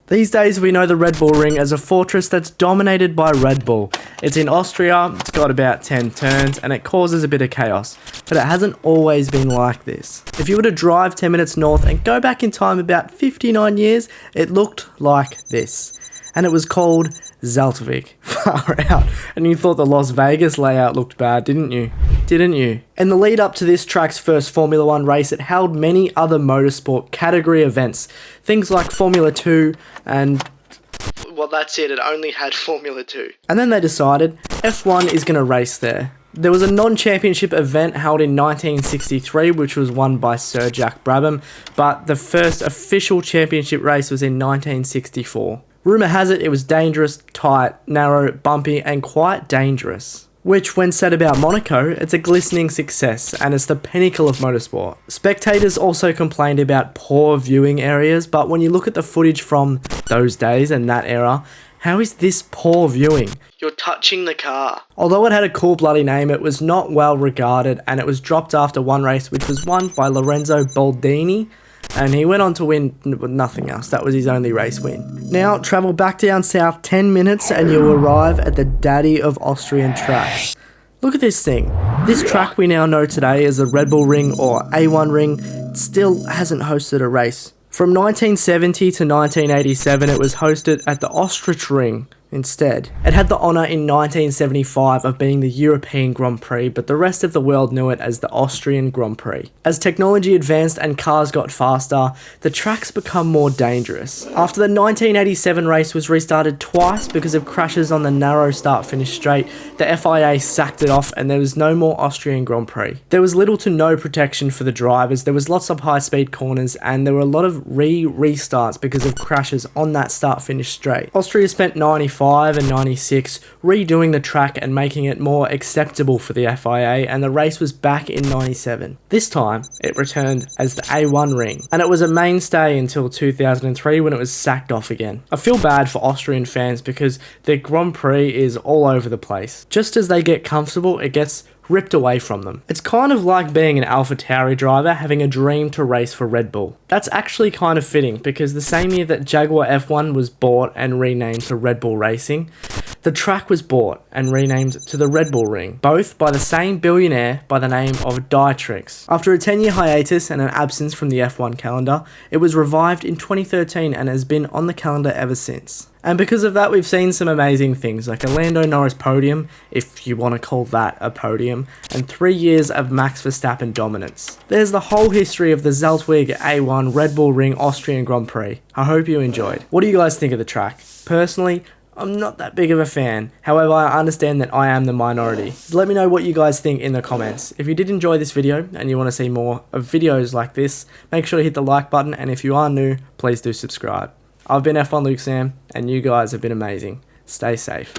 These days we know the Red Bull Ring as a fortress that's dominated by Red Bull. It's in Austria, it's got about 10 turns, and it causes a bit of chaos. But it hasn't always been like this. If you were to drive 10 minutes north and go back in time about 59 years, it looked like this. And it was called Zaltwig. Far out. And you thought the Las Vegas layout looked bad, didn't you? Didn't you? In the lead up to this track's first Formula 1 race, it held many other motorsport category events. Things like Formula 2 and... well, that's it only had Formula 2. And then they decided F1 is going to race there. There was a non-championship event held in 1963, which was won by Sir Jack Brabham, but the first official championship race was in 1964. Rumour has it was dangerous, tight, narrow, bumpy, and quite dangerous. Which, when said about Monaco, it's a glistening success, and it's the pinnacle of motorsport. Spectators also complained about poor viewing areas, but when you look at the footage from those days and that era, how is this poor viewing? You're touching the car. Although it had a cool bloody name, it was not well regarded, and it was dropped after one race, which was won by Lorenzo Baldini, and he went on to win nothing else. That was his only race win. Now, travel back down south 10 minutes and you'll arrive at the daddy of Austrian tracks. Look at this thing. This track we now know today as the Red Bull Ring or A1 Ring still hasn't hosted a race. From 1970 to 1987, it was hosted at the Ostrich Ring instead. It had the honour in 1975 of being the European Grand Prix, but the rest of the world knew it as the Austrian Grand Prix. As technology advanced and cars got faster, the tracks become more dangerous. After the 1987 race was restarted twice because of crashes on the narrow start-finish straight, the FIA sacked it off and there was no more Austrian Grand Prix. There was little to no protection for the drivers, there was lots of high-speed corners, and there were a lot of restarts because of crashes on that start-finish straight. Austria spent 95 and 96 redoing the track and making it more acceptable for the FIA, and the race was back in 97. This time, it returned as the A1 Ring, and it was a mainstay until 2003 when it was sacked off again. I feel bad for Austrian fans because their Grand Prix is all over the place. Just as they get comfortable, it gets ripped away from them. It's kind of like being an AlphaTauri driver having a dream to race for Red Bull. That's actually kind of fitting because the same year that Jaguar F1 was bought and renamed to Red Bull Racing, the track was bought and renamed to the Red Bull Ring, both by the same billionaire by the name of Dietrich. After a 10-year hiatus and an absence from the F1 calendar, it was revived in 2013 and has been on the calendar ever since. And because of that, we've seen some amazing things like a Lando Norris podium, if you want to call that a podium, and 3 years of Max Verstappen dominance. There's the whole history of the Zaltwig A1 Red Bull Ring Austrian Grand Prix. I hope you enjoyed. What do you guys think of the track? Personally, I'm not that big of a fan. However, I understand that I am the minority. Let me know what you guys think in the comments. If you did enjoy this video and you want to see more of videos like this, make sure to hit the like button, and if you are new, please do subscribe. I've been F1 Luke Sam, and you guys have been amazing. Stay safe.